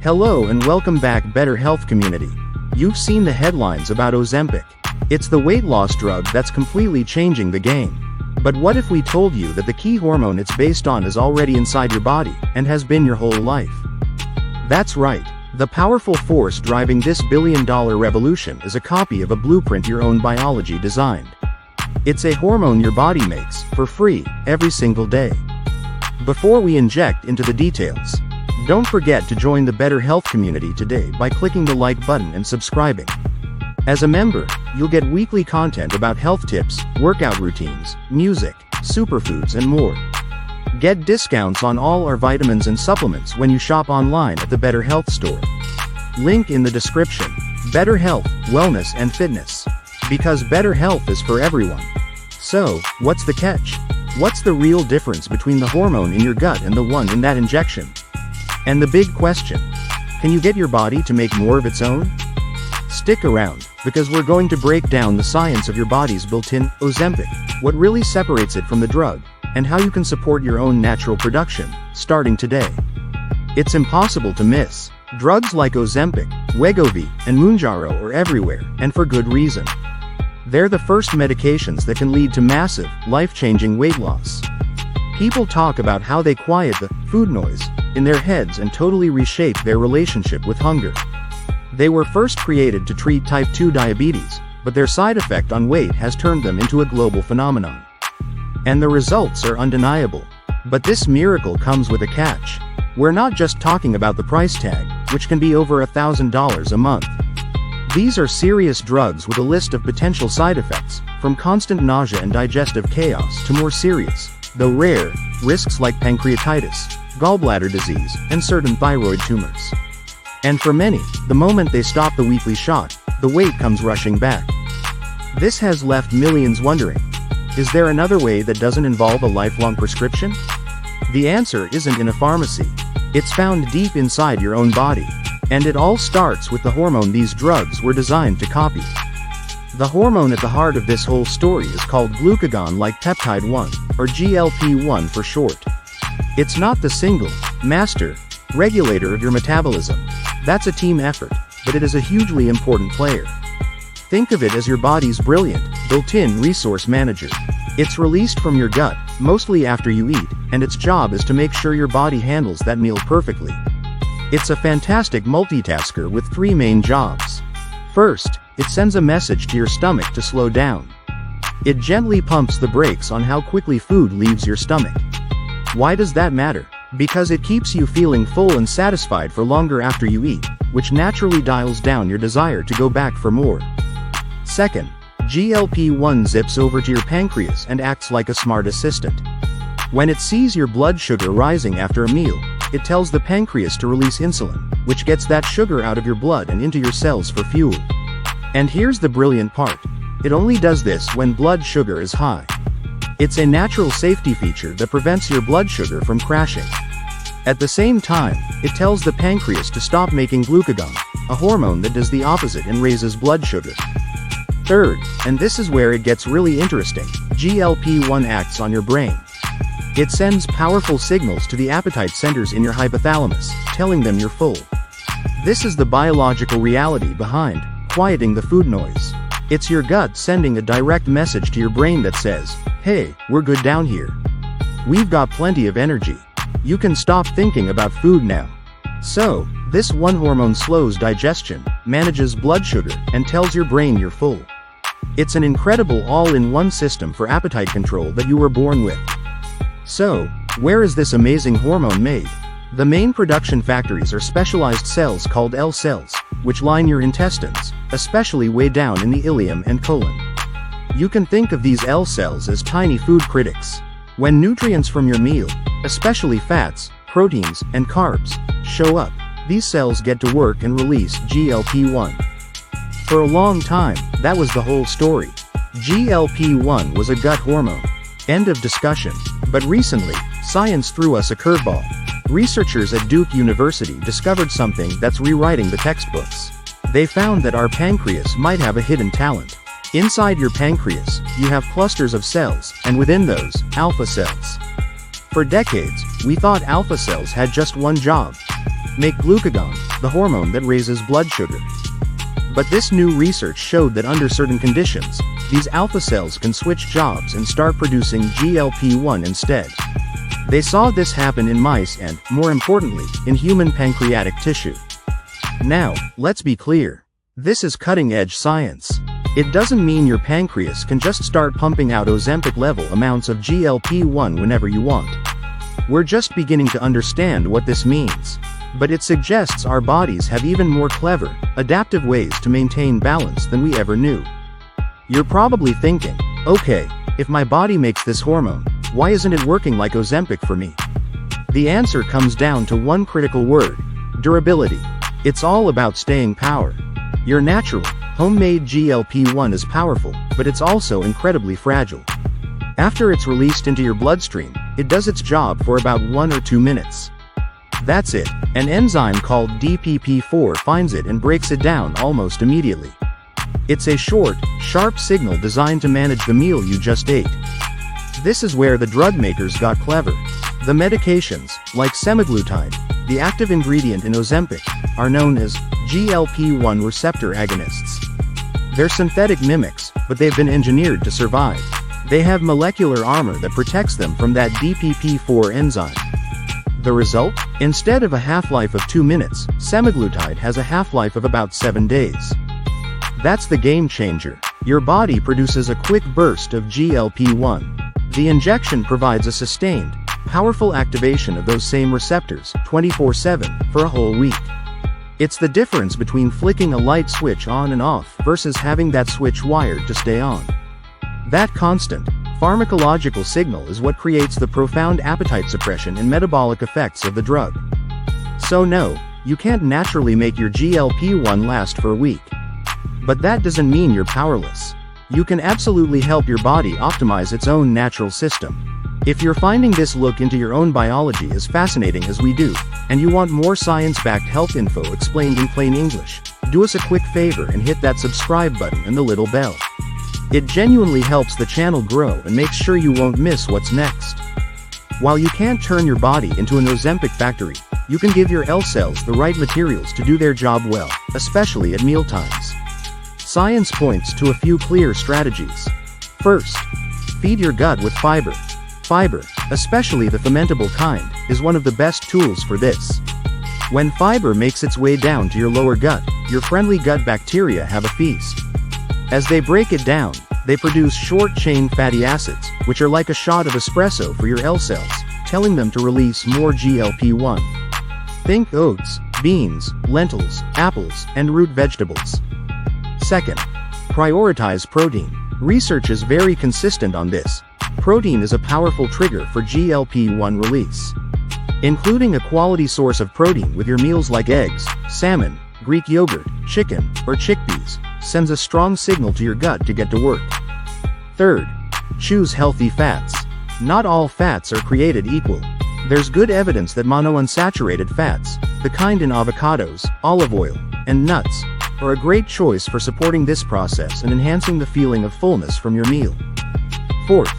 Hello and welcome back, Better Health community. You've seen the headlines about Ozempic. It's the weight loss drug that's completely changing the game. But what if we told you that the key hormone it's based on is already inside your body, and has been your whole life? That's right. The powerful force driving this billion-dollar revolution is a copy of a blueprint your own biology designed. It's a hormone your body makes, for free, every single day. Before we inject into the details, don't forget to join the Better Health community today by clicking the like button and subscribing. As a member, you'll get weekly content about health tips, workout routines, music, superfoods and more. Get discounts on all our vitamins and supplements when you shop online at the Better Health store. Link in the description. Better Health, Wellness and Fitness. Because better health is for everyone. So, what's the catch? What's the real difference between the hormone in your gut and the one in that injection? And the big question, can you get your body to make more of its own? Stick around, because we're going to break down the science of your body's built-in Ozempic, what really separates it from the drug, and how you can support your own natural production, starting today. It's impossible to miss. Drugs like Ozempic, Wegovy, and Mounjaro are everywhere, and for good reason. They're the first medications that can lead to massive, life-changing weight loss. People talk about how they quiet the food noise in their heads and totally reshape their relationship with hunger. They were first created to treat type 2 diabetes, but their side effect on weight has turned them into a global phenomenon. And the results are undeniable. But this miracle comes with a catch. We're not just talking about the price tag, which can be over $1,000 a month. These are serious drugs with a list of potential side effects, from constant nausea and digestive chaos to more serious, though rare, risks like pancreatitis, gallbladder disease, and certain thyroid tumors. And for many, the moment they stop the weekly shot, the weight comes rushing back. This has left millions wondering, is there another way that doesn't involve a lifelong prescription? The answer isn't in a pharmacy. It's found deep inside your own body. And it all starts with the hormone these drugs were designed to copy. The hormone at the heart of this whole story is called glucagon-like peptide 1, or GLP-1 for short. It's not the single, master, regulator of your metabolism. That's a team effort, but it is a hugely important player. Think of it as your body's brilliant, built-in resource manager. It's released from your gut, mostly after you eat, and its job is to make sure your body handles that meal perfectly. It's a fantastic multitasker with three main jobs. First, it sends a message to your stomach to slow down. It gently pumps the brakes on how quickly food leaves your stomach. Why does that matter? Because it keeps you feeling full and satisfied for longer after you eat, which naturally dials down your desire to go back for more. Second, GLP-1 zips over to your pancreas and acts like a smart assistant. When it sees your blood sugar rising after a meal, it tells the pancreas to release insulin, which gets that sugar out of your blood and into your cells for fuel. And here's the brilliant part. It only does this when blood sugar is high. It's a natural safety feature that prevents your blood sugar from crashing. At the same time, it tells the pancreas to stop making glucagon, a hormone that does the opposite and raises blood sugar. Third, and this is where it gets really interesting, GLP-1 acts on your brain. It sends powerful signals to the appetite centers in your hypothalamus, telling them you're full. This is the biological reality behind quieting the food noise. It's your gut sending a direct message to your brain that says, hey, we're good down here. We've got plenty of energy. You can stop thinking about food now. So, this one hormone slows digestion, manages blood sugar, and tells your brain you're full. It's an incredible all-in-one system for appetite control that you were born with. So, where is this amazing hormone made? The main production factories are specialized cells called L cells, which line your intestines, especially way down in the ileum and colon. You can think of these L cells as tiny food critics. When nutrients from your meal, especially fats, proteins, and carbs, show up, these cells get to work and release GLP-1. For a long time, that was the whole story. GLP-1 was a gut hormone. End of discussion. But recently, science threw us a curveball. Researchers at Duke University discovered something that's rewriting the textbooks. They found that our pancreas might have a hidden talent. Inside your pancreas, you have clusters of cells, and within those, alpha cells. For decades, we thought alpha cells had just one job: make glucagon. the hormone that raises blood sugar. But this new research showed that under certain conditions, these alpha cells can switch jobs and start producing GLP-1 instead. They saw this happen in mice and, more importantly, in human pancreatic tissue. Now, let's be clear. This is cutting-edge science. It doesn't mean your pancreas can just start pumping out Ozempic-level amounts of GLP-1 whenever you want. We're just beginning to understand what this means. But it suggests our bodies have even more clever, adaptive ways to maintain balance than we ever knew. You're probably thinking, okay, if my body makes this hormone, why isn't it working like Ozempic for me? The answer comes down to one critical word: durability. It's all about staying power. Your natural, homemade GLP-1 is powerful, but it's also incredibly fragile. After it's released into your bloodstream, it does its job for about 1 or 2 minutes. That's it. An enzyme called DPP-4 finds it and breaks it down almost immediately. It's a short, sharp signal designed to manage the meal you just ate. This is where the drug makers got clever. The medications, like semaglutide, the active ingredient in Ozempic, are known as GLP-1 receptor agonists. They're synthetic mimics, but they've been engineered to survive. They have molecular armor that protects them from that DPP-4 enzyme. The result? Instead of a half-life of 2 minutes, semaglutide has a half-life of about 7 days. That's the game changer. Your body produces a quick burst of GLP-1. The injection provides a sustained, powerful activation of those same receptors, 24/7, for a whole week. It's the difference between flicking a light switch on and off versus having that switch wired to stay on. That constant, pharmacological signal is what creates the profound appetite suppression and metabolic effects of the drug. So no, you can't naturally make your GLP-1 last for a week. But that doesn't mean you're powerless. You can absolutely help your body optimize its own natural system. If you're finding this look into your own biology as fascinating as we do, and you want more science-backed health info explained in plain English, do us a quick favor and hit that subscribe button and the little bell. It genuinely helps the channel grow and makes sure you won't miss what's next. While you can't turn your body into an Ozempic factory, you can give your L cells the right materials to do their job well, especially at mealtimes. Science points to a few clear strategies. First, feed your gut with fiber. Fiber, especially the fermentable kind, is one of the best tools for this. When fiber makes its way down to your lower gut, your friendly gut bacteria have a feast. As they break it down, they produce short-chain fatty acids, which are like a shot of espresso for your L cells, telling them to release more GLP-1. Think oats, beans, lentils, apples, and root vegetables. Second, prioritize protein. Research is very consistent on this. Protein is a powerful trigger for GLP-1 release. Including a quality source of protein with your meals like eggs, salmon, Greek yogurt, chicken, or chickpeas, sends a strong signal to your gut to get to work. Third, choose healthy fats. Not all fats are created equal. There's good evidence that monounsaturated fats, the kind in avocados, olive oil, and nuts, are a great choice for supporting this process and enhancing the feeling of fullness from your meal. Fourth,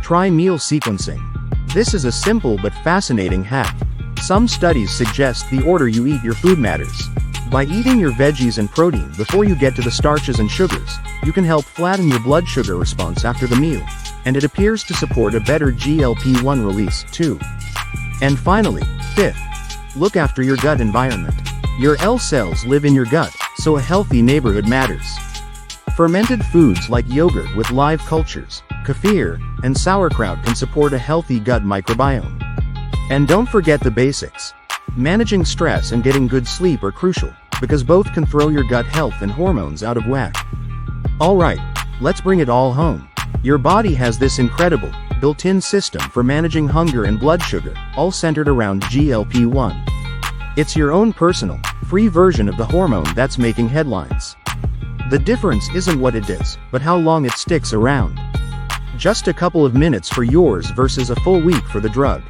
try meal sequencing. This is a simple but fascinating hack. Some studies suggest the order you eat your food matters. By eating your veggies and protein before you get to the starches and sugars, you can help flatten your blood sugar response after the meal, and it appears to support a better GLP-1 release, too. And finally, fifth, look after your gut environment. Your L cells live in your gut, so a healthy neighborhood matters. Fermented foods like yogurt with live cultures, kefir, and sauerkraut can support a healthy gut microbiome. And don't forget the basics. Managing stress and getting good sleep are crucial, because both can throw your gut health and hormones out of whack. Alright, let's bring it all home. Your body has this incredible, built-in system for managing hunger and blood sugar, all centered around GLP-1. It's your own personal, free version of the hormone that's making headlines. The difference isn't what it does, but how long it sticks around. Just a couple of minutes for yours versus a full week for the drug.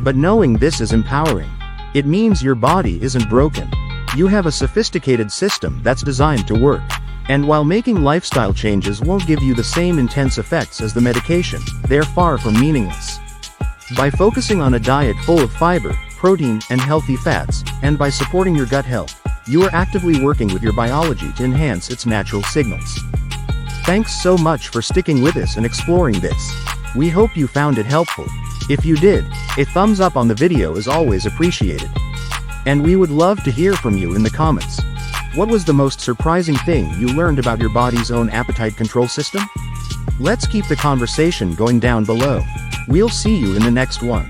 But knowing this is empowering. It means your body isn't broken. You have a sophisticated system that's designed to work. And while making lifestyle changes won't give you the same intense effects as the medication, they're far from meaningless. By focusing on a diet full of fiber, protein, and healthy fats, and by supporting your gut health, you are actively working with your biology to enhance its natural signals. Thanks so much for sticking with us and exploring this. We hope you found it helpful. If you did, a thumbs up on the video is always appreciated. And we would love to hear from you in the comments. What was the most surprising thing you learned about your body's own appetite control system? Let's keep the conversation going down below. We'll see you in the next one.